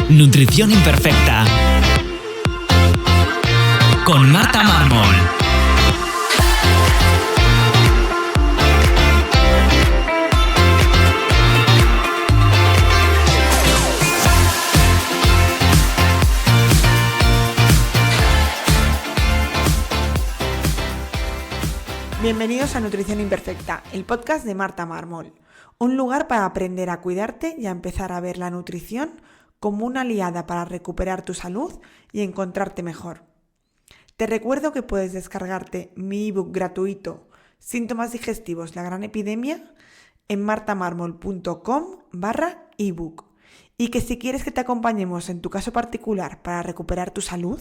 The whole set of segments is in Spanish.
Nutrición Imperfecta con Marta Mármol. Bienvenidos a Nutrición Imperfecta, el podcast de Marta Mármol. Un lugar para aprender a cuidarte y a empezar a ver la nutrición como una aliada para recuperar tu salud y encontrarte mejor. Te recuerdo que puedes descargarte mi ebook gratuito Síntomas digestivos, la gran epidemia en martamarmol.com/ebook y que si quieres que te acompañemos en tu caso particular para recuperar tu salud,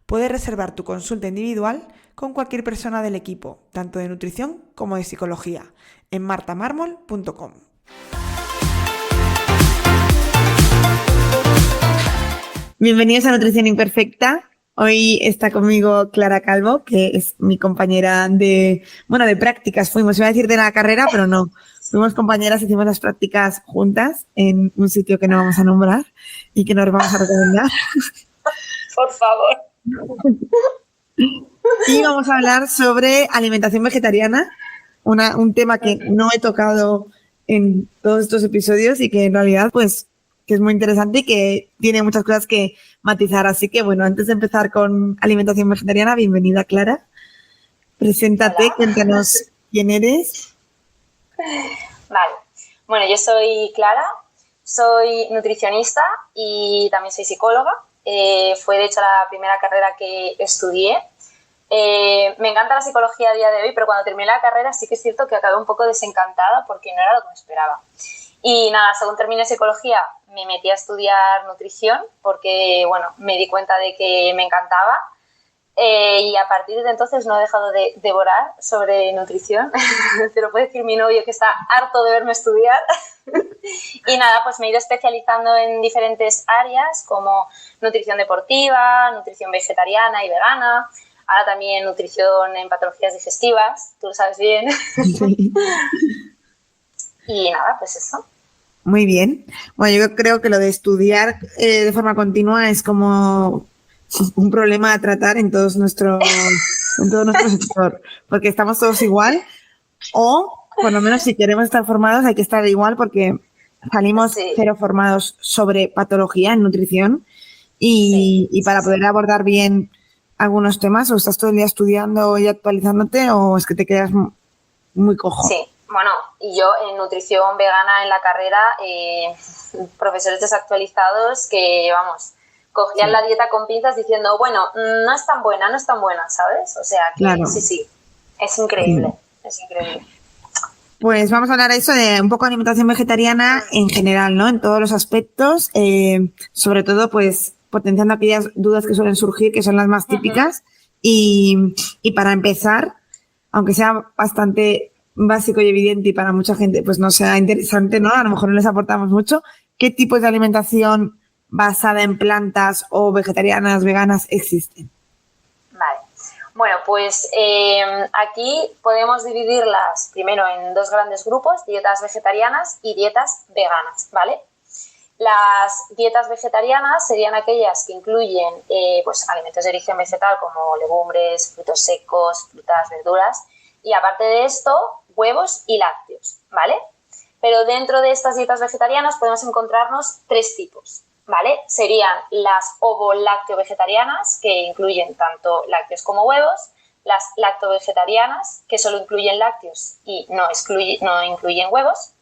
puedes reservar tu consulta individual con cualquier persona del equipo, tanto de nutrición como de psicología, en martamarmol.com. Bienvenidos a Nutrición Imperfecta. Hoy está conmigo Clara Calvo, que es mi compañera de prácticas. Iba a decir de la carrera, pero no. Fuimos compañeras, hicimos las prácticas juntas en un sitio que no vamos a nombrar y que no les vamos a recomendar. Por favor. Y vamos a hablar sobre alimentación vegetariana, un tema que no he tocado en todos estos episodios y que en realidad pues que es muy interesante y que tiene muchas cosas que matizar. Así que bueno, antes de empezar con alimentación vegetariana, bienvenida Clara. Preséntate, Hola. Cuéntanos quién eres. Vale, bueno, yo soy Clara, soy nutricionista y también soy psicóloga. Fue de hecho la primera carrera que estudié. Me encanta la psicología a día de hoy, pero cuando terminé la carrera sí que es cierto que acabé un poco desencantada porque no era lo que me esperaba. Y nada, según terminé psicología me metí a estudiar nutrición porque, bueno, me di cuenta de que me encantaba. Y a partir de entonces no he dejado de devorar sobre nutrición. Te lo puede decir mi novio, que está harto de verme estudiar. Y nada, pues me he ido especializando en diferentes áreas como nutrición deportiva, nutrición vegetariana y vegana, ahora también nutrición en patologías digestivas, tú lo sabes bien. Sí. Y nada, pues eso. Muy bien. Bueno, yo creo que lo de estudiar de forma continua es como un problema a tratar en todo nuestro sector, porque estamos todos igual, o por lo menos si queremos estar formados hay que estar igual porque salimos cero formados sobre patología en nutrición y para poder abordar bien algunos temas, o estás todo el día estudiando y actualizándote o es que te quedas muy cojo. Sí. Bueno, y yo en nutrición vegana en la carrera, profesores desactualizados que, vamos, cogían la dieta con pinzas diciendo, bueno, no es tan buena, ¿sabes? O sea, que claro. Sí, es increíble, es increíble. Pues vamos a hablar de eso, de un poco de alimentación vegetariana en general, ¿no? En todos los aspectos, sobre todo, pues, potenciando aquellas dudas que suelen surgir, que son las más típicas. Y para empezar, aunque sea bastante básico y evidente y para mucha gente pues no sea interesante, ¿no? A lo mejor no les aportamos mucho. ¿Qué tipos de alimentación basada en plantas o vegetarianas, veganas existen? Vale. Bueno, pues aquí podemos dividirlas primero en dos grandes grupos, dietas vegetarianas y dietas veganas, ¿vale? Las dietas vegetarianas serían aquellas que incluyen pues alimentos de origen vegetal como legumbres, frutos secos, frutas, verduras y aparte de esto, huevos y lácteos, ¿vale? Pero dentro de estas dietas vegetarianas podemos encontrarnos tres tipos, ¿vale? Serían las ovo-lácteo-vegetarianas, que incluyen tanto lácteos como huevos, las lacto-vegetarianas, que solo incluyen lácteos y no incluyen huevos,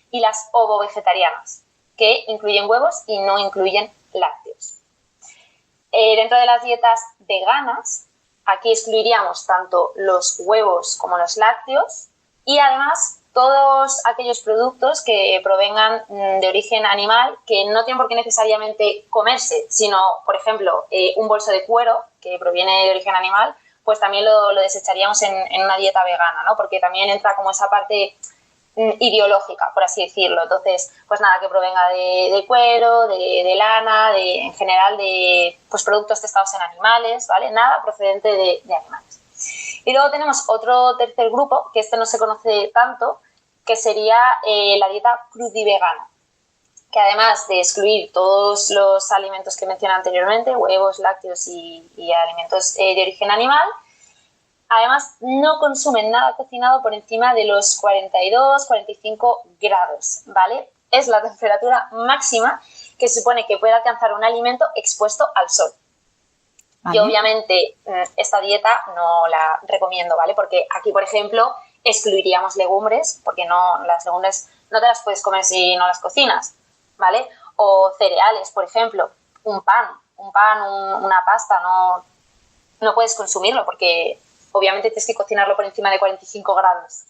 y las ovo-vegetarianas, que incluyen huevos y no incluyen lácteos. Dentro de las dietas veganas, aquí excluiríamos tanto los huevos como los lácteos y además todos aquellos productos que provengan de origen animal que no tienen por qué necesariamente comerse, sino, por ejemplo, un bolso de cuero que proviene de origen animal, pues también lo desecharíamos en una dieta vegana, ¿no? Porque también entra como esa parte ideológica, por así decirlo. Entonces, pues nada que provenga de cuero, de lana, en general de pues productos testados en animales, ¿vale? Nada procedente de animales. Y luego tenemos otro tercer grupo, que este no se conoce tanto, que sería la dieta crudivegana, que además de excluir todos los alimentos que mencioné anteriormente, huevos, lácteos y alimentos de origen animal, además no consumen nada cocinado por encima de los 42-45 grados, ¿vale? Es la temperatura máxima que supone que puede alcanzar un alimento expuesto al sol. Vale. Y obviamente esta dieta no la recomiendo, ¿vale? Porque aquí, por ejemplo, excluiríamos legumbres, porque las legumbres no te las puedes comer si no las cocinas, ¿vale? O cereales, por ejemplo, un pan, una pasta, no puedes consumirlo porque obviamente tienes que cocinarlo por encima de 45 grados.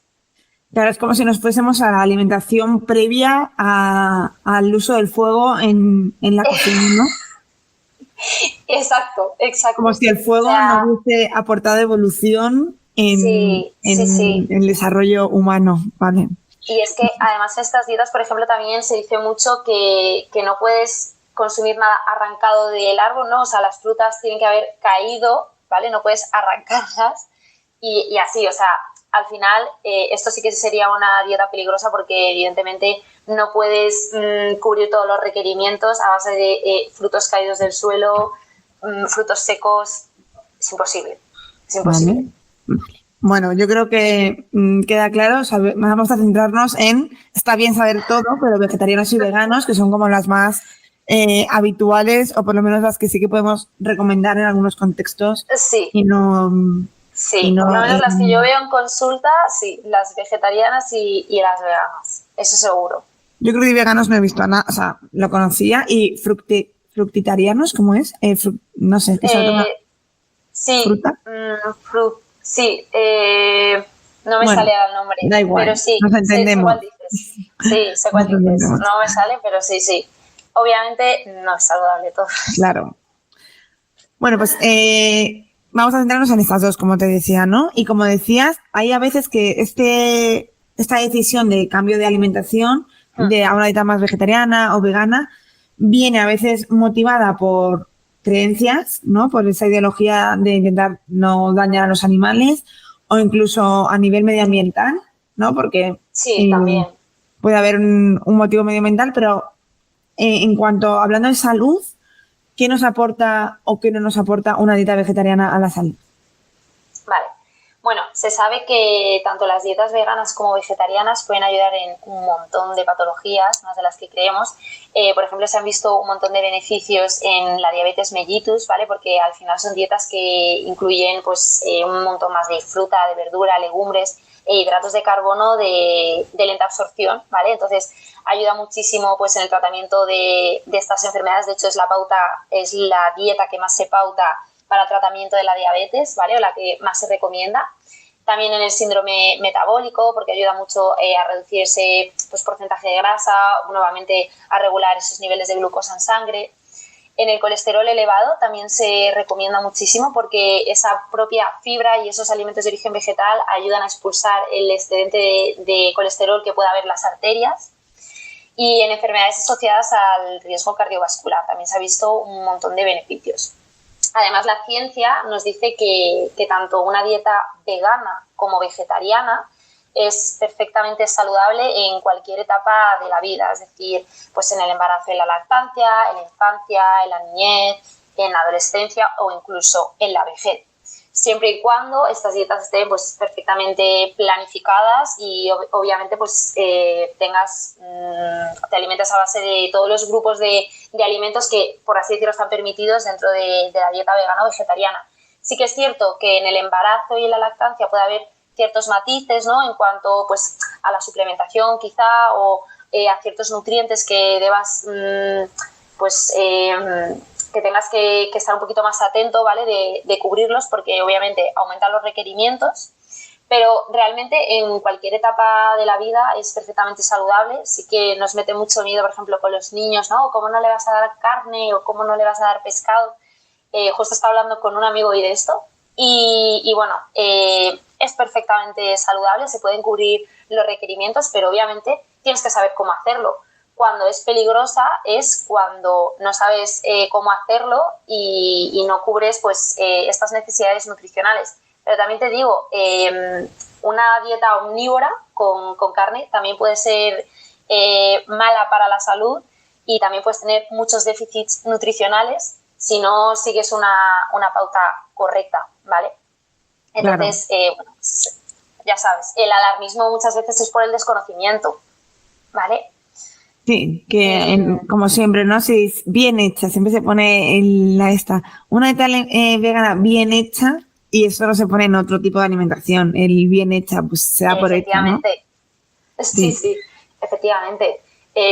Claro, es como si nos fuésemos a la alimentación previa al uso del fuego en la cocina, ¿no? Exacto. Como si el fuego nos hubiese aportado evolución en el desarrollo humano, ¿vale? Y es que además en estas dietas, por ejemplo, también se dice mucho que no puedes consumir nada arrancado del árbol, ¿no? O sea, las frutas tienen que haber caído, ¿vale? No puedes arrancarlas y así, o sea, al final esto sí que sería una dieta peligrosa porque evidentemente no puedes cubrir todos los requerimientos a base de frutos caídos del suelo, frutos secos, es imposible. Vale. Bueno, yo creo que queda claro, vamos a centrarnos está bien saber todo, pero vegetarianos y veganos, que son como las más habituales o por lo menos las que sí que podemos recomendar en algunos contextos. Sí. Sí, por lo menos las que yo veo en consulta, sí, las vegetarianas y las veganas, eso seguro. Yo creo que veganos no he visto nada, o sea, lo conocía, y fructitarianos, ¿cómo es? No sé, ¿qué sí, fruta? Sí, no me sale el nombre, da igual, pero sí, nos entendemos. sé cuál dices. Sí, sé cuál dices. No me sale, pero sí. Obviamente no es saludable todo. Claro. Bueno, pues vamos a centrarnos en estas dos, como te decía, ¿no? Y como decías, hay a veces que esta decisión de cambio de alimentación, de a una dieta más vegetariana o vegana, viene a veces motivada por creencias, ¿no? Por esa ideología de intentar no dañar a los animales o incluso a nivel medioambiental, ¿no? Porque también puede haber un motivo medioambiental, pero hablando de salud, ¿qué nos aporta o qué no nos aporta una dieta vegetariana a la salud? Vale. Bueno, se sabe que tanto las dietas veganas como vegetarianas pueden ayudar en un montón de patologías, más de las que creemos. Por ejemplo, se han visto un montón de beneficios en la diabetes mellitus, ¿vale? Porque al final son dietas que incluyen pues, un montón más de fruta, de verdura, legumbres e hidratos de carbono de lenta absorción, ¿vale? Entonces, ayuda muchísimo pues, en el tratamiento de estas enfermedades. De hecho, es la dieta que más se pauta para el tratamiento de la diabetes, ¿vale? O la que más se recomienda. También en el síndrome metabólico, porque ayuda mucho a reducir ese porcentaje de grasa, nuevamente a regular esos niveles de glucosa en sangre. En el colesterol elevado también se recomienda muchísimo porque esa propia fibra y esos alimentos de origen vegetal ayudan a expulsar el excedente de colesterol que pueda haber en las arterias. Y en enfermedades asociadas al riesgo cardiovascular también se ha visto un montón de beneficios. Además, la ciencia nos dice que tanto una dieta vegana como vegetariana es perfectamente saludable en cualquier etapa de la vida, es decir, pues en el embarazo y la lactancia, en la infancia, en la niñez, en la adolescencia o incluso en la vejez. Siempre y cuando estas dietas estén pues, perfectamente planificadas y obviamente pues, te alimentes a base de todos los grupos de alimentos que, por así decirlo, están permitidos dentro de la dieta vegana o vegetariana. Sí que es cierto que en el embarazo y en la lactancia puede haber ciertos matices, ¿no? En cuanto pues, a la suplementación quizá o a ciertos nutrientes que debas que tengas que estar un poquito más atento, ¿vale? De cubrirlos porque obviamente aumentan los requerimientos, pero realmente en cualquier etapa de la vida es perfectamente saludable. Sí que nos mete mucho miedo, por ejemplo, con los niños, ¿no? ¿Cómo no le vas a dar carne o cómo no le vas a dar pescado? Justo estaba hablando con un amigo hoy de esto y bueno, es perfectamente saludable, se pueden cubrir los requerimientos, pero obviamente tienes que saber cómo hacerlo. Cuando es peligrosa es cuando no sabes cómo hacerlo y no cubres pues, estas necesidades nutricionales. Pero también te digo, una dieta omnívora con carne también puede ser mala para la salud y también puedes tener muchos déficits nutricionales si no sigues una pauta correcta, ¿vale? Entonces, bueno, ya sabes, el alarmismo muchas veces es por el desconocimiento, ¿vale? Sí, que como siempre, ¿no? Si es bien hecha, siempre se pone una dieta vegana bien hecha y eso no se pone en otro tipo de alimentación. El bien hecha, pues se da por hecho, ¿no? Efectivamente, sí, efectivamente.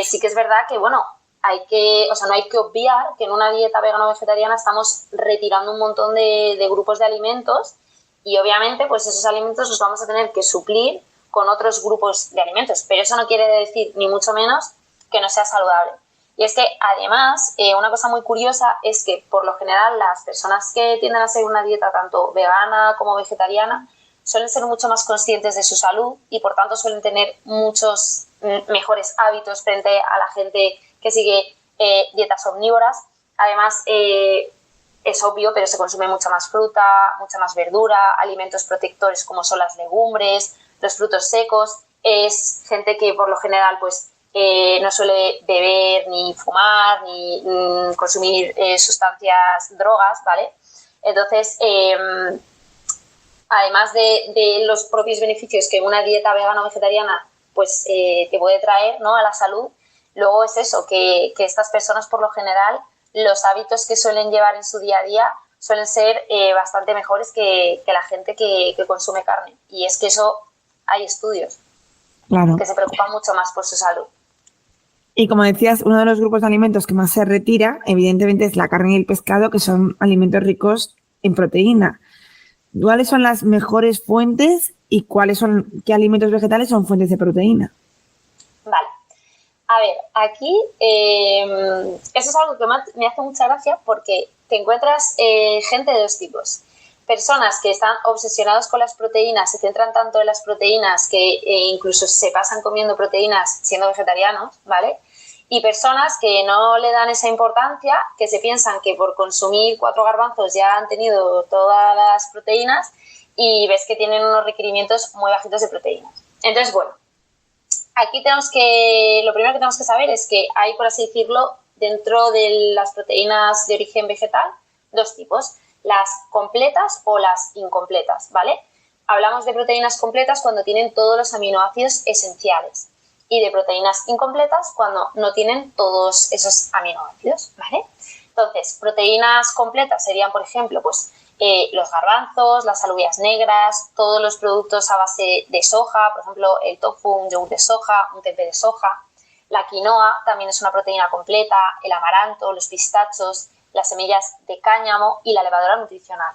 Sí que es verdad que, bueno, no hay que obviar que en una dieta vegana o vegetariana estamos retirando un montón de grupos de alimentos y obviamente pues esos alimentos los vamos a tener que suplir con otros grupos de alimentos, pero eso no quiere decir ni mucho menos que no sea saludable. Y es que además una cosa muy curiosa es que por lo general las personas que tienden a seguir una dieta tanto vegana como vegetariana suelen ser mucho más conscientes de su salud y por tanto suelen tener muchos mejores hábitos frente a la gente que sigue dietas omnívoras. Además, es obvio, pero se consume mucha más fruta, mucha más verdura, alimentos protectores como son las legumbres, los frutos secos. Es gente que por lo general pues no suele beber, ni fumar, ni consumir sustancias, drogas, ¿vale? Entonces, además de los propios beneficios que una dieta vegana o vegetariana pues te puede traer, ¿no?, a la salud, luego es eso, que estas personas por lo general los hábitos que suelen llevar en su día a día suelen ser bastante mejores que la gente que consume carne. Y es que eso hay estudios que se preocupan mucho más por su salud. Y como decías, uno de los grupos de alimentos que más se retira, evidentemente, es la carne y el pescado, que son alimentos ricos en proteína. ¿Cuáles son las mejores fuentes y qué alimentos vegetales son fuentes de proteína? Vale. A ver, aquí eso es algo que me hace mucha gracia porque te encuentras gente de dos tipos. Personas que están obsesionados con las proteínas, se centran tanto en las proteínas que incluso se pasan comiendo proteínas siendo vegetarianos, ¿vale? Y personas que no le dan esa importancia, que se piensan que por consumir 4 garbanzos ya han tenido todas las proteínas y ves que tienen unos requerimientos muy bajitos de proteínas. Entonces, bueno, aquí lo primero que tenemos que saber es que hay, por así decirlo, dentro de las proteínas de origen vegetal, dos tipos, las completas o las incompletas, ¿vale? Hablamos de proteínas completas cuando tienen todos los aminoácidos esenciales y de proteínas incompletas cuando no tienen todos esos aminoácidos, ¿vale? Entonces, proteínas completas serían, por ejemplo, pues los garbanzos, las alubias negras, todos los productos a base de soja, por ejemplo, el tofu, un yogur de soja, un tempeh de soja. La quinoa también es una proteína completa, el amaranto, los pistachos, las semillas de cáñamo y la levadura nutricional.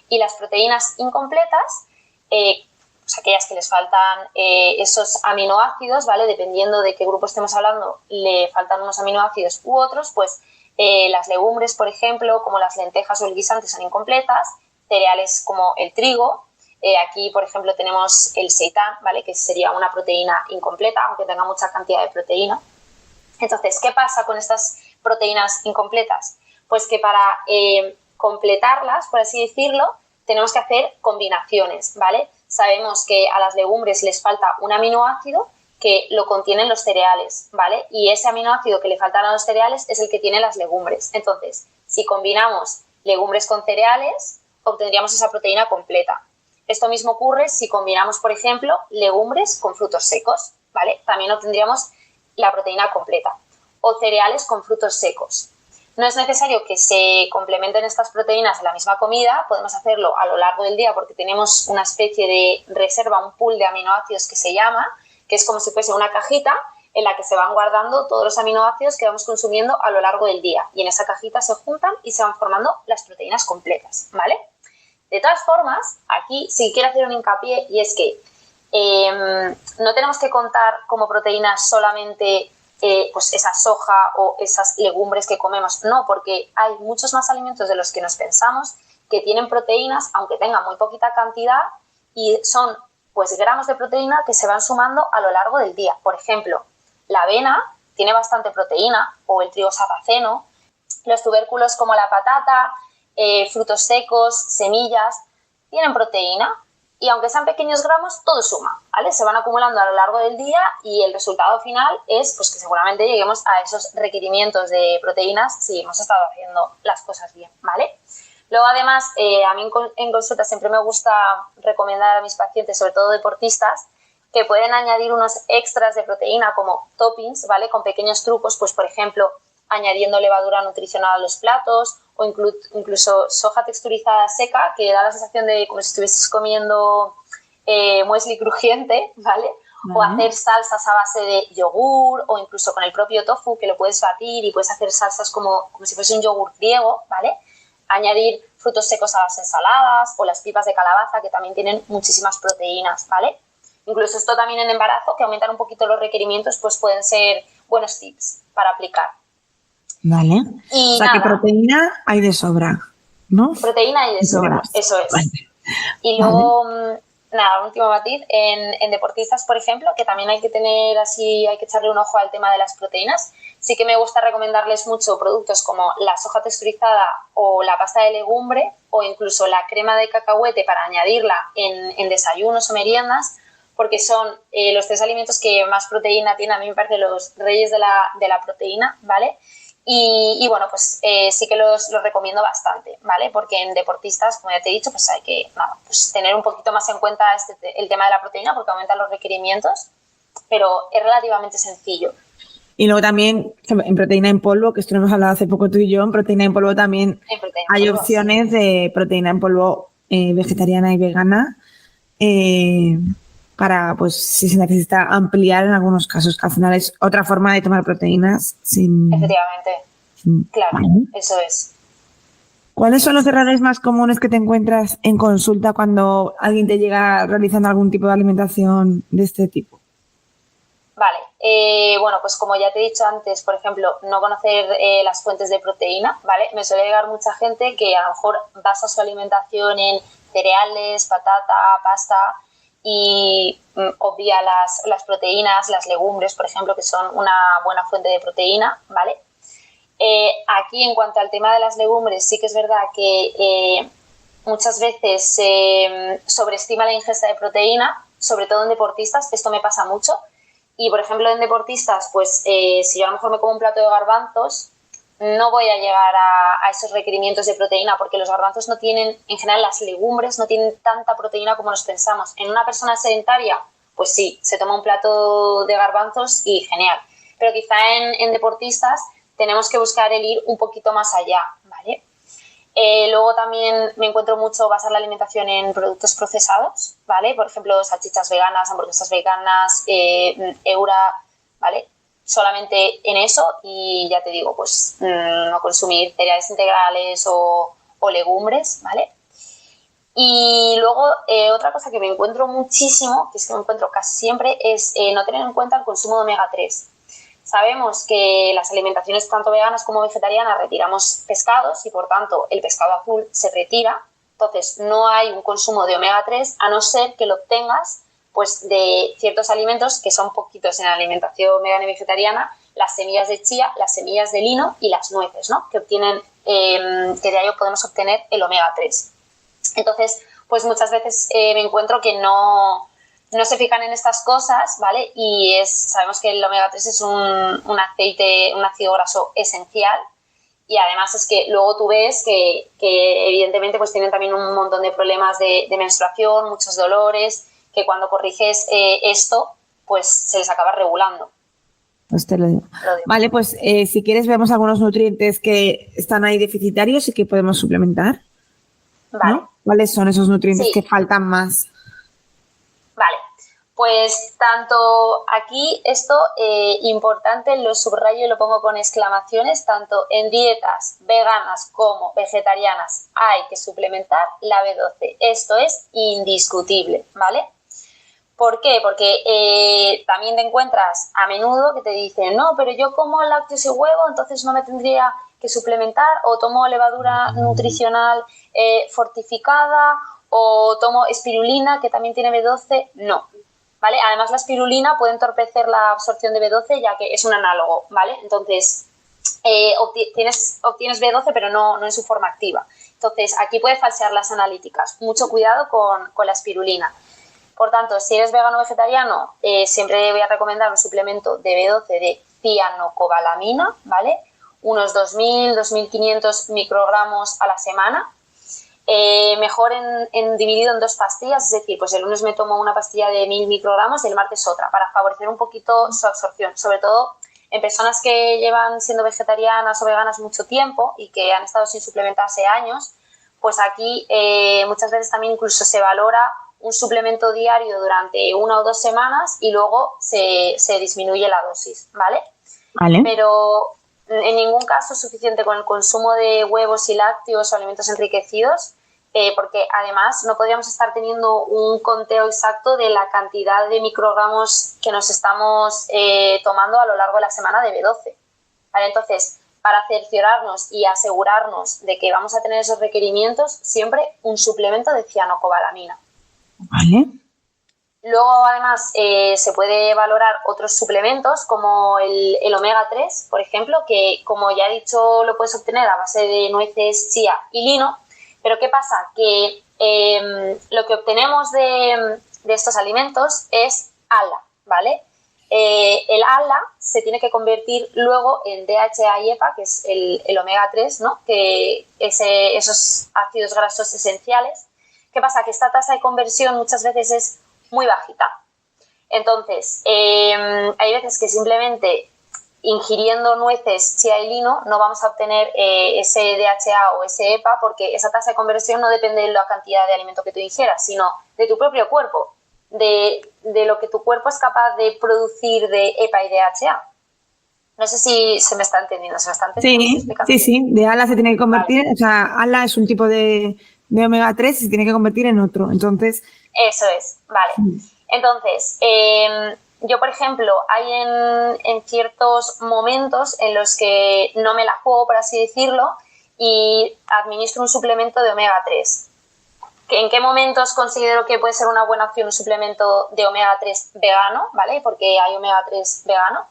Y las proteínas incompletas, pues aquellas que les faltan esos aminoácidos, ¿vale? Dependiendo de qué grupo estemos hablando, le faltan unos aminoácidos u otros, pues las legumbres, por ejemplo, como las lentejas o el guisante son incompletas, cereales como el trigo, aquí, por ejemplo, tenemos el seitán, ¿vale? Que sería una proteína incompleta, aunque tenga mucha cantidad de proteína. Entonces, ¿qué pasa con estas proteínas incompletas? Pues que para completarlas, por así decirlo, tenemos que hacer combinaciones, ¿vale? Sabemos que a las legumbres les falta un aminoácido que lo contienen los cereales, ¿vale? Y ese aminoácido que le faltan a los cereales es el que tienen las legumbres. Entonces, si combinamos legumbres con cereales, obtendríamos esa proteína completa. Esto mismo ocurre si combinamos, por ejemplo, legumbres con frutos secos, ¿vale? También obtendríamos la proteína completa. O cereales con frutos secos. No es necesario que se complementen estas proteínas en la misma comida, podemos hacerlo a lo largo del día porque tenemos una especie de reserva, un pool de aminoácidos que se llama, que es como si fuese una cajita en la que se van guardando todos los aminoácidos que vamos consumiendo a lo largo del día. Y en esa cajita se juntan y se van formando las proteínas completas, ¿vale? De todas formas, aquí sí quiero hacer un hincapié y es que no tenemos que contar como proteínas solamente pues esa soja o esas legumbres que comemos, no, porque hay muchos más alimentos de los que nos pensamos que tienen proteínas, aunque tengan muy poquita cantidad, y son pues gramos de proteína que se van sumando a lo largo del día. Por ejemplo, la avena tiene bastante proteína, o el trigo sarraceno, los tubérculos como la patata, frutos secos, semillas, tienen proteína, y aunque sean pequeños gramos, todo suma, ¿vale? Se van acumulando a lo largo del día y el resultado final es pues, que seguramente lleguemos a esos requerimientos de proteínas si hemos estado haciendo las cosas bien, ¿vale? Luego, además, a mí en consulta siempre me gusta recomendar a mis pacientes, sobre todo deportistas, que pueden añadir unos extras de proteína como toppings, ¿vale? Con pequeños trucos, pues por ejemplo, añadiendo levadura nutricional a los platos o incluso soja texturizada seca, que da la sensación de como si estuvieses comiendo muesli crujiente, ¿vale? O hacer salsas a base de yogur o incluso con el propio tofu, que lo puedes batir y puedes hacer salsas como si fuese un yogur griego, ¿vale? Añadir frutos secos a las ensaladas o las pipas de calabaza, que también tienen muchísimas proteínas, ¿vale? Incluso esto también en embarazo, que aumentan un poquito los requerimientos, pues pueden ser buenos tips para aplicar. Vale. Y o sea, nada, que proteína hay de sobra, ¿no? proteína hay de sobra, eso es. Vale. Y luego, nada, un último matiz, en deportistas, por ejemplo, que también hay que tener así, hay que echarle un ojo al tema de las proteínas. Sí que me gusta recomendarles mucho productos como la soja texturizada o la pasta de legumbre o incluso la crema de cacahuete para añadirla en desayunos o meriendas, porque son los 3 alimentos que más proteína tienen, a mí me parece los reyes de la proteína, ¿vale? Y bueno, pues sí que los recomiendo bastante, ¿vale? Porque en deportistas, como ya te he dicho, pues hay que pues tener un poquito más en cuenta el tema de la proteína porque aumentan los requerimientos, pero es relativamente sencillo. Y luego también en proteína en polvo, que esto lo hemos hablado hace poco tú y yo, en proteína en polvo también hay opciones de proteína en polvo vegetariana y vegana para, pues, si se necesita ampliar en algunos casos, que al final es otra forma de tomar proteínas sin... Efectivamente, claro, eso es. ¿Cuáles son los errores más comunes que te encuentras en consulta cuando alguien te llega realizando algún tipo de alimentación de este tipo? Vale, bueno, pues como ya te he dicho antes, por ejemplo, no conocer las fuentes de proteína, ¿vale? Me suele llegar mucha gente que a lo mejor basa su alimentación en cereales, patata, pasta y obvia las proteínas, las legumbres, por ejemplo, que son una buena fuente de proteína, ¿vale? Aquí, en cuanto al tema de las legumbres, sí que es verdad que muchas veces se sobreestima la ingesta de proteína, sobre todo en deportistas, esto me pasa mucho. Y, por ejemplo, en deportistas, pues si yo a lo mejor me como un plato de garbanzos, no voy a llegar a esos requerimientos de proteína porque los garbanzos no tienen, en general las legumbres no tienen tanta proteína como nos pensamos. En una persona sedentaria, pues sí, se toma un plato de garbanzos y genial. Pero quizá en deportistas tenemos que buscar el ir un poquito más allá, ¿vale? Luego también me encuentro mucho basar la alimentación en productos procesados, ¿vale? Por ejemplo, salchichas veganas, hamburguesas veganas, Eura, ¿vale? Solamente en eso y ya te digo, pues no consumir cereales integrales o legumbres, ¿vale? Y luego otra cosa que me encuentro muchísimo, que es que me encuentro casi siempre, es no tener en cuenta el consumo de omega 3. Sabemos que las alimentaciones tanto veganas como vegetarianas retiramos pescados y por tanto el pescado azul se retira, entonces no hay un consumo de omega 3 a no ser que lo obtengas pues de ciertos alimentos que son poquitos en la alimentación vegana y vegetariana, las semillas de chía, las semillas de lino y las nueces, ¿no? Que obtienen, que de ahí podemos obtener el omega 3. Entonces, pues muchas veces me encuentro que no se fijan en estas cosas, ¿vale? Y sabemos que el omega 3 es un aceite, un ácido graso esencial y además es que luego tú ves que evidentemente pues tienen también un montón de problemas de menstruación, muchos dolores, que cuando corriges esto, pues se les acaba regulando. Pues te lo digo. Vale, pues si quieres vemos algunos nutrientes que están ahí deficitarios y que podemos suplementar. Vale. ¿No? ¿Cuáles son esos nutrientes que faltan más? Vale, pues tanto aquí esto importante, lo subrayo y lo pongo con exclamaciones, tanto en dietas veganas como vegetarianas hay que suplementar la B12. Esto es indiscutible, ¿vale? ¿Por qué? Porque también te encuentras a menudo que te dicen, no, pero yo como lácteos y huevo, entonces no me tendría que suplementar, o tomo levadura nutricional fortificada, o tomo espirulina, que también tiene B12. No, ¿vale? Además, la espirulina puede entorpecer la absorción de B12, ya que es un análogo, ¿vale? Entonces, obtienes B12, pero no en su forma activa. Entonces, aquí puede falsear las analíticas. Mucho cuidado con la espirulina. Por tanto, si eres vegano o vegetariano, siempre voy a recomendar un suplemento de B12 de cianocobalamina, ¿vale? Unos 2.000, 2.500 microgramos a la semana. Mejor dividido en 2 pastillas, es decir, pues el lunes me tomo una pastilla de 1.000 microgramos y el martes otra, para favorecer un poquito su absorción, sobre todo en personas que llevan siendo vegetarianas o veganas mucho tiempo y que han estado sin suplementarse años. Pues aquí muchas veces también incluso se valora un suplemento diario durante 1 o 2 semanas y luego se disminuye la dosis, ¿vale? Vale. Pero en ningún caso es suficiente con el consumo de huevos y lácteos o alimentos enriquecidos, porque además no podríamos estar teniendo un conteo exacto de la cantidad de microgramos que nos estamos tomando a lo largo de la semana de B12. ¿Vale? Entonces, para cerciorarnos y asegurarnos de que vamos a tener esos requerimientos, siempre un suplemento de cianocobalamina. Vale. Luego, además, se puede valorar otros suplementos como el omega 3, por ejemplo, que, como ya he dicho, lo puedes obtener a base de nueces, chía y lino. Pero ¿qué pasa? Que lo que obtenemos de estos alimentos es ALA, ¿vale? El ALA se tiene que convertir luego en DHA y EPA, que es el omega 3, ¿no? Que esos ácidos grasos esenciales. ¿Qué pasa? Que esta tasa de conversión muchas veces es muy bajita. Entonces, hay veces que simplemente ingiriendo nueces, chía y lino no vamos a obtener ese DHA o ese EPA, porque esa tasa de conversión no depende de la cantidad de alimento que tú ingieras, sino de tu propio cuerpo, de lo que tu cuerpo es capaz de producir de EPA y DHA. No sé si se me está entendiendo. ¿Se me está entendiendo? Sí. De ALA se tiene que convertir, vale. O sea, ALA es un tipo de omega 3 y se tiene que convertir en otro. Entonces, eso es, vale. Entonces, yo, por ejemplo, hay en ciertos momentos en los que no me la juego, por así decirlo, y administro un suplemento de omega 3. ¿En qué momentos considero que puede ser una buena opción un suplemento de omega 3 vegano, ¿vale? Porque hay omega 3 vegano.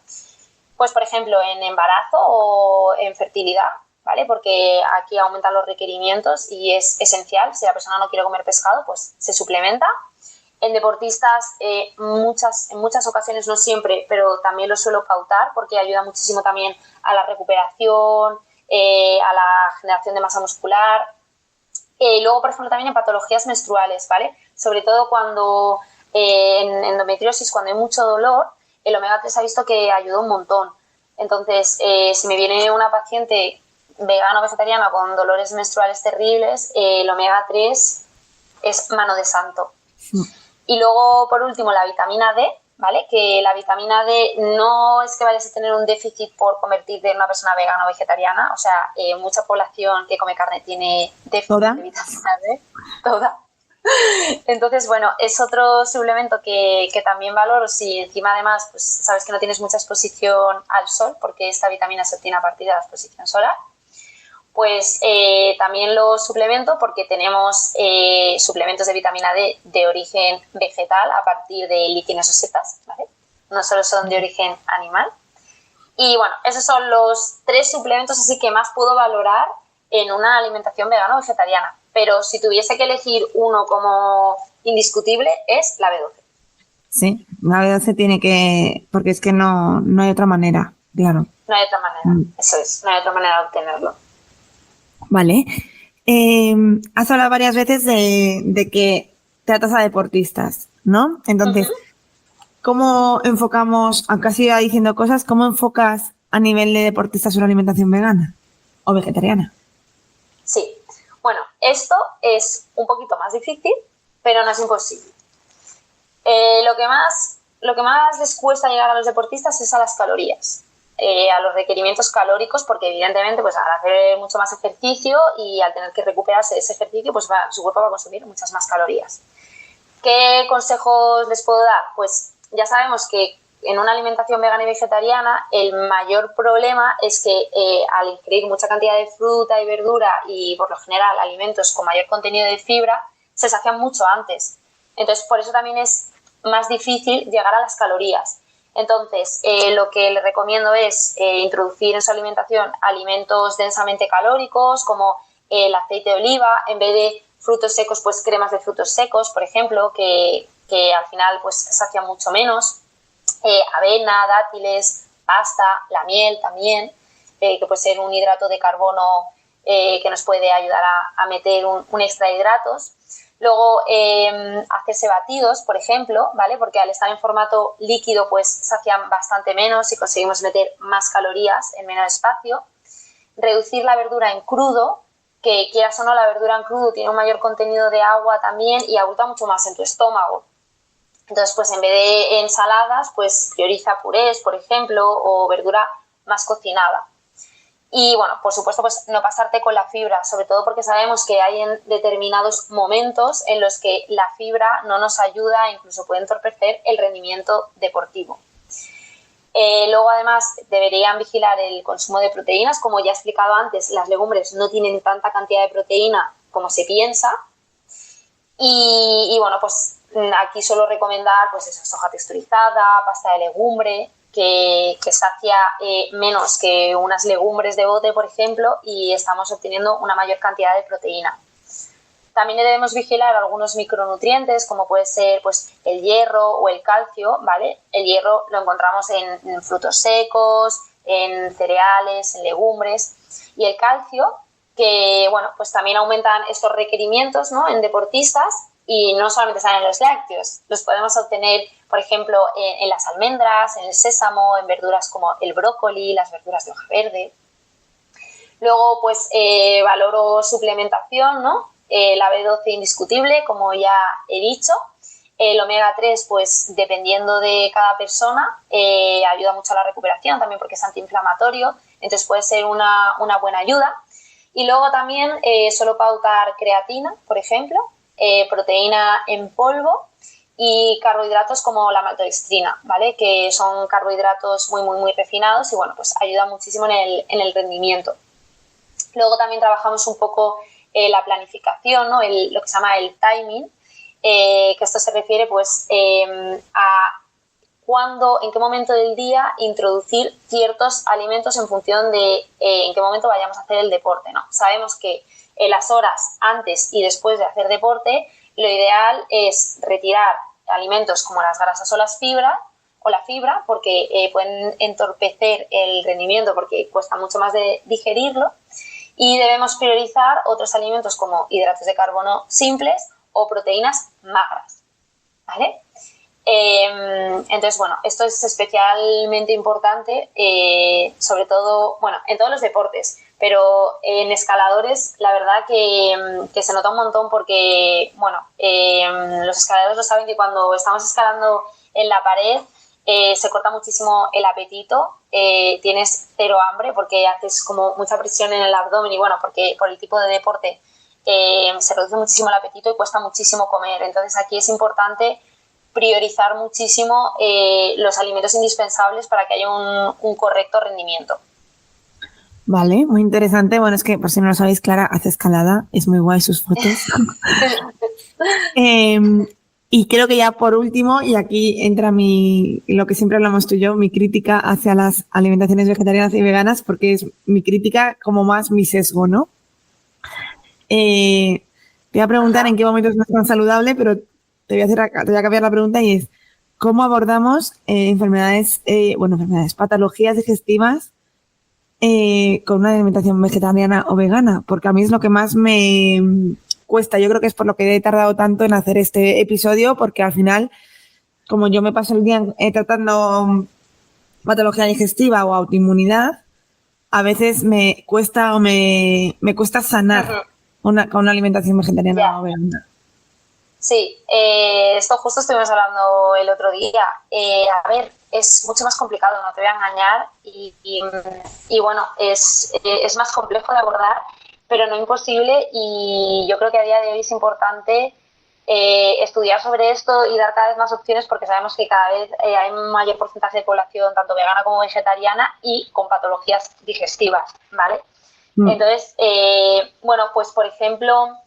Pues, por ejemplo, en embarazo o en fertilidad, ¿vale? Porque aquí aumentan los requerimientos y es esencial. Si la persona no quiere comer pescado, pues se suplementa. En deportistas, en muchas ocasiones, no siempre, pero también lo suelo pautar porque ayuda muchísimo también a la recuperación, a la generación de masa muscular. Luego, por ejemplo, también en patologías menstruales, ¿vale? Sobre todo cuando en endometriosis, cuando hay mucho dolor, el omega 3 ha visto que ayuda un montón. Entonces, si me viene una paciente vegana o vegetariana con dolores menstruales terribles, el omega 3 es mano de santo. Sí. Y luego, por último, la vitamina D, ¿vale? Que la vitamina D no es que vayas a tener un déficit por convertirte en una persona vegana o vegetariana. O sea, mucha población que come carne tiene déficit de vitamina D. Toda. Entonces, bueno, es otro suplemento que también valoro si encima además pues sabes que no tienes mucha exposición al sol, porque esta vitamina se obtiene a partir de la exposición solar. Pues también lo suplemento porque tenemos suplementos de vitamina D de origen vegetal a partir de líquenes o setas, ¿vale? No solo son de origen animal. Y bueno, esos son los 3 suplementos así que más puedo valorar en una alimentación vegana o vegetariana. Pero si tuviese que elegir uno como indiscutible, es la B12. Sí, la B12 tiene que... porque es que no hay otra manera, claro. No hay otra manera, eso es, no hay otra manera de obtenerlo. Vale. Has hablado varias veces de que tratas a deportistas, ¿no? Entonces, ¿cómo enfocamos, aunque has ido diciendo cosas, cómo enfocas a nivel de deportistas una alimentación vegana o vegetariana? Sí. Bueno, esto es un poquito más difícil, pero no es imposible. Lo que más les cuesta llegar a los deportistas es a las calorías. A los requerimientos calóricos, porque evidentemente pues al hacer mucho más ejercicio y al tener que recuperarse de ese ejercicio, pues su cuerpo va a consumir muchas más calorías. ¿Qué consejos les puedo dar? Pues ya sabemos que en una alimentación vegana y vegetariana el mayor problema es que al ingerir mucha cantidad de fruta y verdura y por lo general alimentos con mayor contenido de fibra, se sacian mucho antes. Entonces por eso también es más difícil llegar a las calorías. Entonces, lo que les recomiendo es introducir en su alimentación alimentos densamente calóricos como el aceite de oliva, en vez de frutos secos, pues cremas de frutos secos, por ejemplo, que al final pues sacian mucho menos. Avena, dátiles, pasta, la miel también, que puede ser un hidrato de carbono que nos puede ayudar a meter un extra de hidratos. Luego, hacerse batidos, por ejemplo, ¿vale? Porque al estar en formato líquido, pues sacian bastante menos y conseguimos meter más calorías en menos espacio. Reducir la verdura en crudo, que quieras o no, la verdura en crudo tiene un mayor contenido de agua también y abulta mucho más en tu estómago. Entonces, pues en vez de ensaladas, pues prioriza purés, por ejemplo, o verdura más cocinada. Y bueno, por supuesto, pues no pasarte con la fibra, sobre todo porque sabemos que hay en determinados momentos en los que la fibra no nos ayuda, incluso puede entorpecer el rendimiento deportivo. Luego, además, deberían vigilar el consumo de proteínas. Como ya he explicado antes, las legumbres no tienen tanta cantidad de proteína como se piensa. Y bueno, pues aquí suelo recomendar pues eso, soja texturizada, pasta de legumbre, que sacia menos que unas legumbres de bote, por ejemplo, y estamos obteniendo una mayor cantidad de proteína. También debemos vigilar algunos micronutrientes, como puede ser pues, el hierro o el calcio, ¿vale? El hierro lo encontramos en frutos secos, en cereales, en legumbres, y el calcio, que bueno, pues también aumentan estos requerimientos, ¿no? En deportistas, y no solamente están en los lácteos, los podemos obtener, por ejemplo, en las almendras, en el sésamo, en verduras como el brócoli, las verduras de hoja verde. Luego, pues, valoro suplementación, ¿no? La B12 indiscutible, como ya he dicho. El omega 3, pues, dependiendo de cada persona, ayuda mucho a la recuperación, también porque es antiinflamatorio, entonces puede ser una buena ayuda. Y luego también suelo pautar creatina, por ejemplo, proteína en polvo y carbohidratos como la maltodextrina, ¿vale? Que son carbohidratos muy refinados y bueno, pues ayuda muchísimo en el rendimiento. Luego también trabajamos un poco la planificación, ¿no? Lo que se llama el timing, que esto se refiere pues a cuándo, en qué momento del día introducir ciertos alimentos en función de en qué momento vayamos a hacer el deporte, ¿no? Sabemos que en las horas antes y después de hacer deporte, lo ideal es retirar alimentos como las grasas o la fibra, porque pueden entorpecer el rendimiento porque cuesta mucho más de digerirlo, y debemos priorizar otros alimentos como hidratos de carbono simples o proteínas magras, ¿vale? Entonces, bueno, esto es especialmente importante, sobre todo, bueno, en todos los deportes, pero en escaladores la verdad que se nota un montón porque, bueno, los escaladores lo saben que cuando estamos escalando en la pared se corta muchísimo el apetito, tienes cero hambre porque haces como mucha presión en el abdomen y bueno, porque por el tipo de deporte se reduce muchísimo el apetito y cuesta muchísimo comer. Entonces aquí es importante priorizar muchísimo los alimentos indispensables para que haya un correcto rendimiento. Vale, muy interesante. Bueno, es que por si no lo sabéis, Clara hace escalada, es muy guay sus fotos. Y creo que ya por último, y aquí entra lo que siempre hablamos tú y yo, mi crítica hacia las alimentaciones vegetarianas y veganas, porque es mi crítica como más mi sesgo, ¿no? Te voy a preguntar en qué momentos no es tan saludable, pero te voy a cambiar la pregunta y es ¿cómo abordamos patologías digestivas con una alimentación vegetariana o vegana? Porque a mí es lo que más me cuesta. Yo creo que es por lo que he tardado tanto en hacer este episodio, porque al final, como yo me paso el día tratando patología digestiva o autoinmunidad, a veces me cuesta sanar con una alimentación vegetariana o vegana. Sí, esto justo estuvimos hablando el otro día. A ver, es mucho más complicado, no te voy a engañar, y bueno, es más complejo de abordar, pero no imposible, y yo creo que a día de hoy es importante estudiar sobre esto y dar cada vez más opciones porque sabemos que cada vez hay un mayor porcentaje de población, tanto vegana como vegetariana, y con patologías digestivas, ¿vale? Entonces, bueno, pues por ejemplo,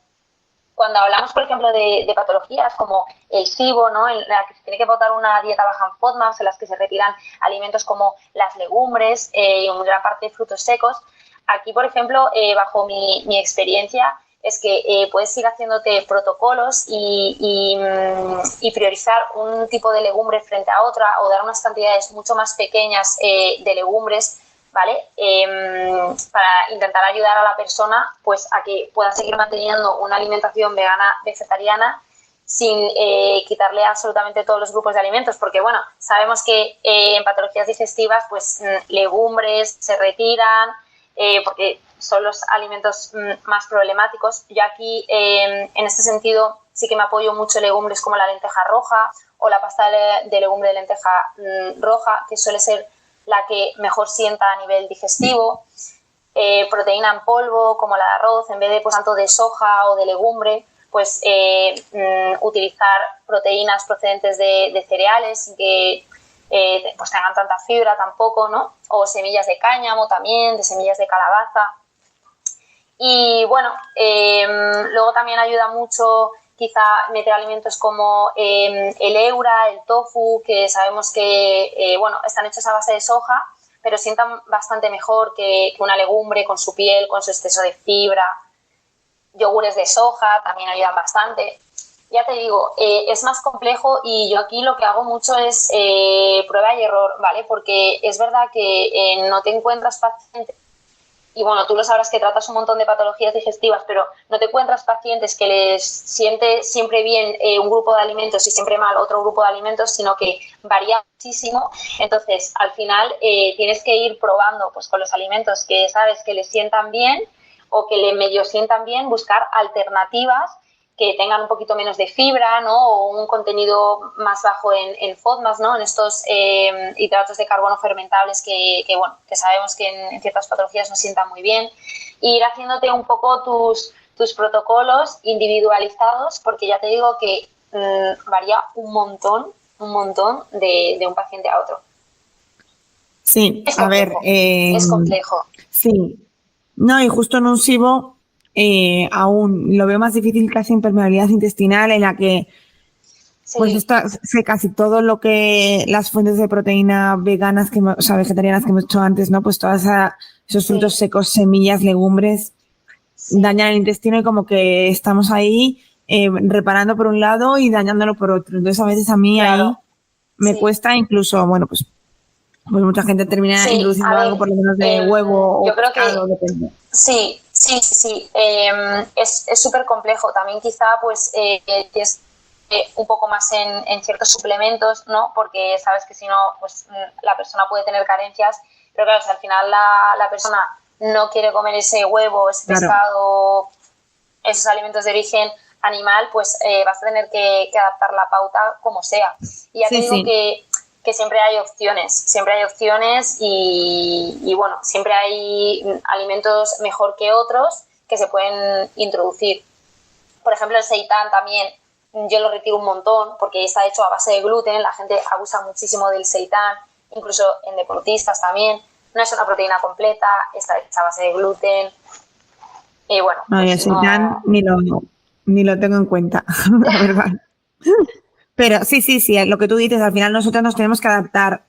cuando hablamos, por ejemplo, de patologías como el SIBO, ¿no? En la que se tiene que votar una dieta baja en FODMAPs, en las que se retiran alimentos como las legumbres y una gran parte de frutos secos, aquí, por ejemplo, bajo mi experiencia, es que puedes ir haciéndote protocolos y priorizar un tipo de legumbre frente a otra o dar unas cantidades mucho más pequeñas de legumbres, ¿vale? Para intentar ayudar a la persona pues, a que pueda seguir manteniendo una alimentación vegana, vegetariana, sin quitarle absolutamente todos los grupos de alimentos, porque bueno, sabemos que en patologías digestivas pues legumbres se retiran porque son los alimentos más problemáticos. Yo aquí en este sentido sí que me apoyo mucho en legumbres como la lenteja roja o la pasta de legumbre de lenteja roja, que suele ser la que mejor sienta a nivel digestivo. Proteína en polvo como la de arroz, en vez de pues, tanto de soja o de legumbre, pues utilizar proteínas procedentes de cereales sin que pues tengan tanta fibra tampoco, ¿no? O semillas de cáñamo también, de semillas de calabaza. Y bueno, luego también ayuda mucho quizá meter alimentos como el eura, el tofu, que sabemos que bueno, están hechos a base de soja, pero sientan bastante mejor que una legumbre con su piel, con su exceso de fibra. Yogures de soja también ayudan bastante. Ya te digo, es más complejo y yo aquí lo que hago mucho es prueba y error, ¿vale? Porque es verdad que no te encuentras pacientes, y bueno, tú lo sabrás que tratas un montón de patologías digestivas, pero no te encuentras pacientes que les siente siempre bien un grupo de alimentos y siempre mal otro grupo de alimentos, sino que varía muchísimo. Entonces, al final tienes que ir probando pues, con los alimentos que sabes que les sientan bien o que le medio sientan bien, buscar alternativas que tengan un poquito menos de fibra, ¿no? O un contenido más bajo en FODMAS, ¿no? En estos hidratos de carbono fermentables que sabemos que en ciertas patologías nos sientan muy bien. E ir haciéndote un poco tus protocolos individualizados, porque ya te digo que varía un montón de un paciente a otro. Sí, a ver. Es complejo. Sí. No, y justo en un SIBO aún lo veo más difícil casi en permeabilidad intestinal, en la que sí. Pues sé casi todo lo que las fuentes de proteína veganas, o sea, vegetarianas que hemos hecho antes, ¿no? Pues todos esos frutos secos, semillas, legumbres, dañan el intestino y como que estamos ahí reparando por un lado y dañándolo por otro. Entonces a veces a mí ahí me cuesta incluso, bueno, pues mucha gente termina introduciendo algo por lo menos de huevo o pescado, depende. Sí. Es súper complejo. También quizá pues es un poco más en ciertos suplementos, ¿no? Porque sabes que si no, pues la persona puede tener carencias. Pero claro, si al final la persona no quiere comer ese huevo, ese pescado, esos alimentos de origen animal, pues vas a tener que adaptar la pauta como sea. Y ya te digo que siempre hay opciones y bueno, siempre hay alimentos mejor que otros que se pueden introducir. Por ejemplo, el seitán también yo lo retiro un montón porque está hecho a base de gluten, la gente abusa muchísimo del seitán, incluso en deportistas también. No es una proteína completa, está hecha a base de gluten y bueno. No, pues el seitán ni lo tengo en cuenta, la verdad. Pero sí, lo que tú dices, al final nosotros nos tenemos que adaptar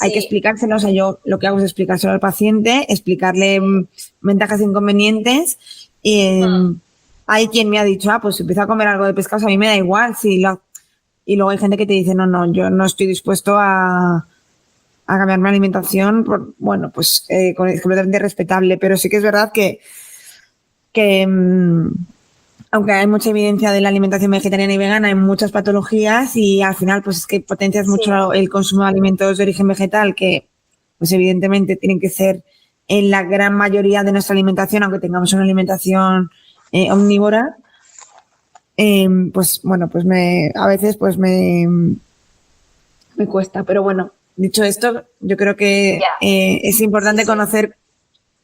hay que explicárselo, o sea, yo lo que hago es explicárselo al paciente, explicarle ventajas e inconvenientes. Hay quien me ha dicho, pues si empiezo a comer algo de pescado, a mí me da igual. Y luego hay gente que te dice, no, yo no estoy dispuesto a cambiar mi alimentación. Bueno, pues es completamente respetable, pero sí que es verdad que aunque hay mucha evidencia de la alimentación vegetariana y vegana en muchas patologías y al final pues es que potencias mucho el consumo de alimentos de origen vegetal que pues evidentemente tienen que ser en la gran mayoría de nuestra alimentación, aunque tengamos una alimentación omnívora, pues bueno, pues a veces pues me cuesta, pero bueno, dicho esto, yo creo que es importante conocer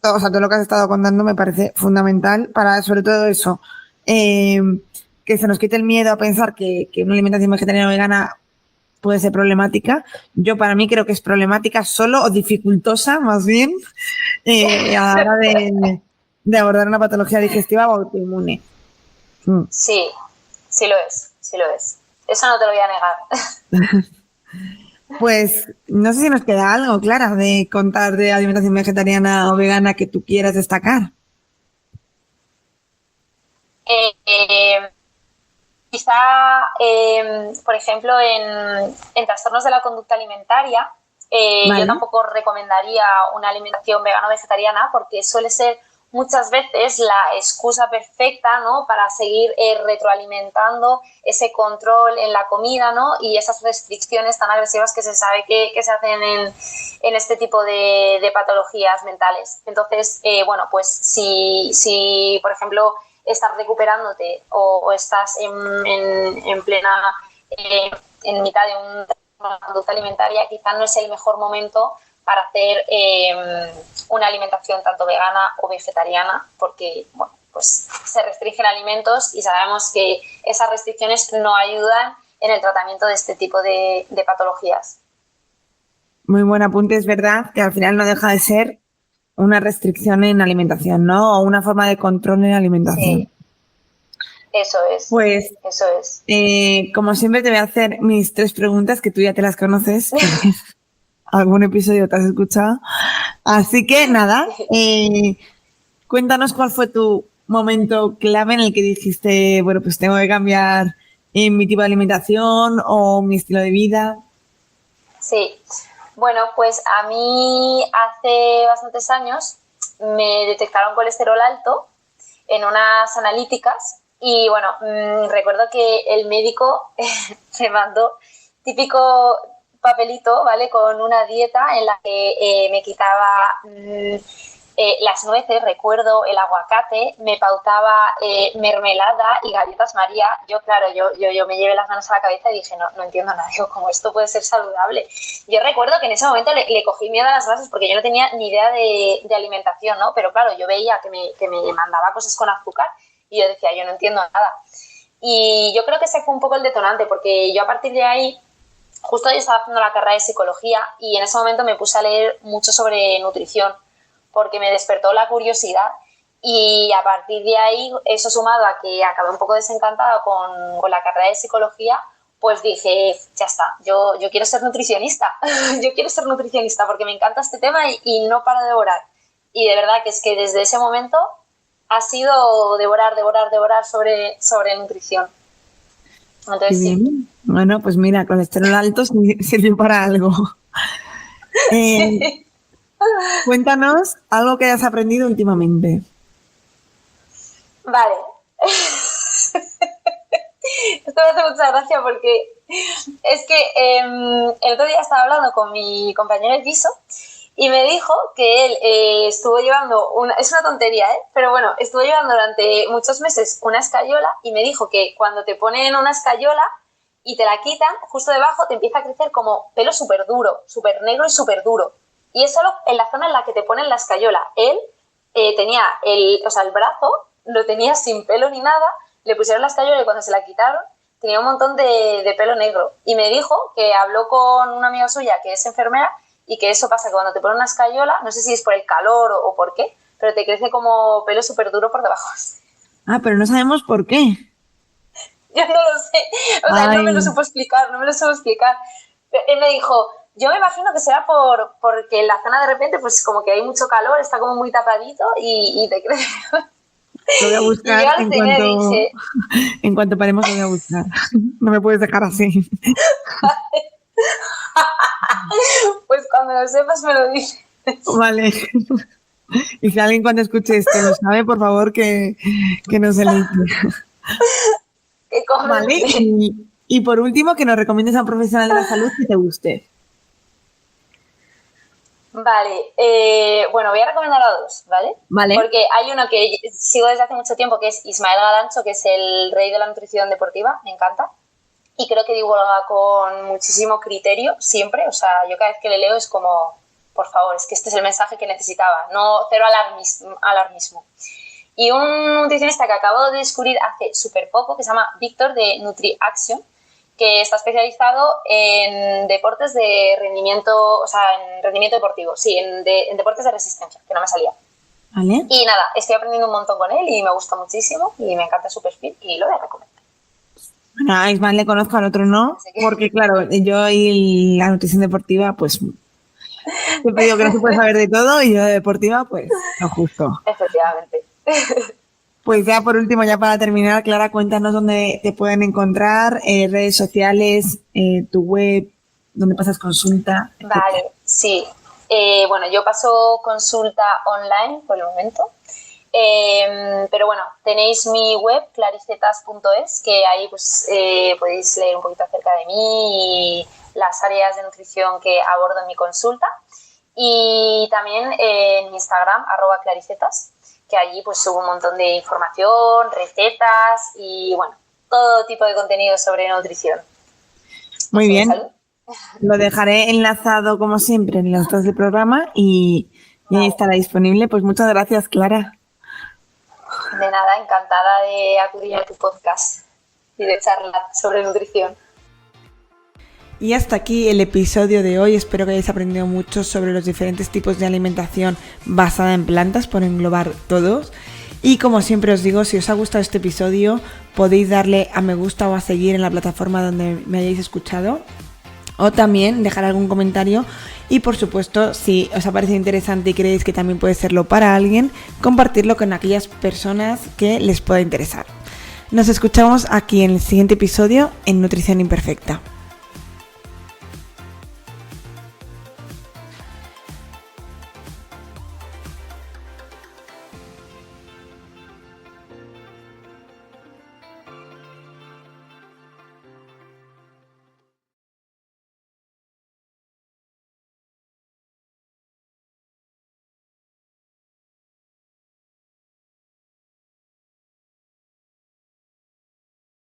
todo lo que has estado contando, me parece fundamental para sobre todo eso, que se nos quite el miedo a pensar que una alimentación vegetariana o vegana puede ser problemática. Yo para mí creo que es problemática solo o dificultosa más bien a la hora de abordar una patología digestiva o autoinmune. Sí lo es. Eso no te lo voy a negar. Pues no sé si nos queda algo, Clara, de contar de alimentación vegetariana o vegana que tú quieras destacar. Eh, eh, Quizá, por ejemplo, en trastornos de la conducta alimentaria, yo Vale. tampoco recomendaría una alimentación vegano-vegetariana porque suele ser muchas veces la excusa perfecta, ¿no?, para seguir retroalimentando ese control en la comida, ¿no?, y esas restricciones tan agresivas que se sabe que se hacen en este tipo de patologías mentales. Entonces, bueno, pues si, por ejemplo, estás recuperándote o estás en plena, en mitad de una conducta alimentaria, quizás no es el mejor momento para hacer una alimentación tanto vegana o vegetariana, porque bueno, pues se restringen alimentos y sabemos que esas restricciones no ayudan en el tratamiento de este tipo de patologías. Muy buen apunte, es verdad que al final no deja de ser una restricción en alimentación, ¿no? O una forma de control en alimentación. Sí, eso es, Pues, eso es. como siempre, te voy a hacer mis 3 preguntas que tú ya te las conoces, porque algún episodio te has escuchado. Así que nada, cuéntanos cuál fue tu momento clave en el que dijiste, bueno, pues tengo que cambiar mi tipo de alimentación o mi estilo de vida. Sí, bueno, pues a mí hace bastantes años me detectaron colesterol alto en unas analíticas y bueno, recuerdo que el médico me mandó típico papelito, ¿vale? Con una dieta en la que me quitaba las nueces, recuerdo el aguacate, me pautaba mermelada y galletas María. Yo, claro, yo me llevé las manos a la cabeza y dije, no entiendo nada, digo, ¿cómo esto puede ser saludable? Yo recuerdo que en ese momento le cogí miedo a las grasas porque yo no tenía ni idea de alimentación, ¿no? Pero claro, yo veía que me mandaba cosas con azúcar y yo decía, yo no entiendo nada. Y yo creo que ese fue un poco el detonante, porque yo a partir de ahí, justo yo estaba haciendo la carrera de psicología y en ese momento me puse a leer mucho sobre nutrición, porque me despertó la curiosidad y a partir de ahí, eso sumado a que acabé un poco desencantada con la carrera de psicología, pues dije, ya está, yo quiero ser nutricionista, yo quiero ser nutricionista porque me encanta este tema y no paro de devorar. Y de verdad que es que desde ese momento ha sido devorar sobre nutrición. Qué Entonces sí. bien. Bueno, pues mira, colesterol alto sirvió para algo. Eh, Cuéntanos algo que hayas aprendido últimamente. Vale. Esto me hace mucha gracia porque es que el otro día estaba hablando con mi compañero de piso y me dijo que él estuvo llevando es una tontería, pero bueno, estuvo llevando durante muchos meses una escayola y me dijo que cuando te ponen una escayola y te la quitan, justo debajo te empieza a crecer como pelo súper duro, súper negro y súper duro. Y es solo en la zona en la que te ponen la escayola. Él tenía el brazo, lo tenía sin pelo ni nada, le pusieron la escayola y cuando se la quitaron tenía un montón de pelo negro. Y me dijo que habló con una amiga suya que es enfermera y que eso pasa que cuando te ponen una escayola, no sé si es por el calor o por qué, pero te crece como pelo súper duro por debajo. Ah, pero no sabemos por qué. Yo no lo sé, o sea, él no me lo supo explicar, Él me dijo, yo me imagino que será porque en la zona de repente pues como que hay mucho calor, está como muy tapadito y te crece. Lo voy a Y yo buscar dije, en cuanto paremos, lo voy a buscar. No me puedes dejar así. pues cuando lo sepas me lo dices. Vale. Y si alguien cuando escuche esto lo sabe, por favor que nos elige. Que Vale. comente. Y por último, que nos recomiendes a un profesional de la salud que te guste. Vale, bueno, voy a recomendar a dos, ¿vale? Vale. Porque hay uno que sigo desde hace mucho tiempo, que es Ismael Galancho, que es el rey de la nutrición deportiva, me encanta. Y creo que divulga con muchísimo criterio siempre, o sea, yo cada vez que le leo es como, por favor, es que este es el mensaje que necesitaba, no cero alarmismo. Y un nutricionista que acabo de descubrir hace súper poco, que se llama Víctor de NutriAction, que está especializado en deportes de rendimiento, o sea, en rendimiento deportivo, sí, en deportes de resistencia, que no me salía. Vale. Y nada, estoy aprendiendo un montón con él y me gusta muchísimo y me encanta su perfil y lo voy a recomendar. Bueno, a Ismael le conozco, al otro no, Así que- porque claro, yo y la nutrición deportiva, pues siempre digo que no se puede saber de todo y yo de deportiva, pues lo justo. Efectivamente. Pues ya por último, ya para terminar, Clara, cuéntanos dónde te pueden encontrar, redes sociales, tu web, dónde pasas consulta. Etcétera. Vale, sí. Bueno, yo paso consulta online por el momento. Pero bueno, tenéis mi web, claricetas.es, que ahí pues podéis leer un poquito acerca de mí y las áreas de nutrición que abordo en mi consulta. Y también en mi Instagram, @claricetas, que allí pues subo un montón de información, recetas y bueno, todo tipo de contenido sobre nutrición. Muy bien. Salud. Lo dejaré enlazado como siempre en las notas del programa y ahí estará disponible. Pues muchas gracias, Clara. De nada, encantada de acudir a tu podcast y de charlar sobre nutrición. Y hasta aquí el episodio de hoy. Espero que hayáis aprendido mucho sobre los diferentes tipos de alimentación basada en plantas, por englobar todos. Y como siempre os digo, si os ha gustado este episodio, podéis darle a me gusta o a seguir en la plataforma donde me hayáis escuchado. O también dejar algún comentario y por supuesto, si os ha parecido interesante y creéis que también puede serlo para alguien, compartirlo con aquellas personas que les pueda interesar. Nos escuchamos aquí en el siguiente episodio en Nutrición Imperfecta.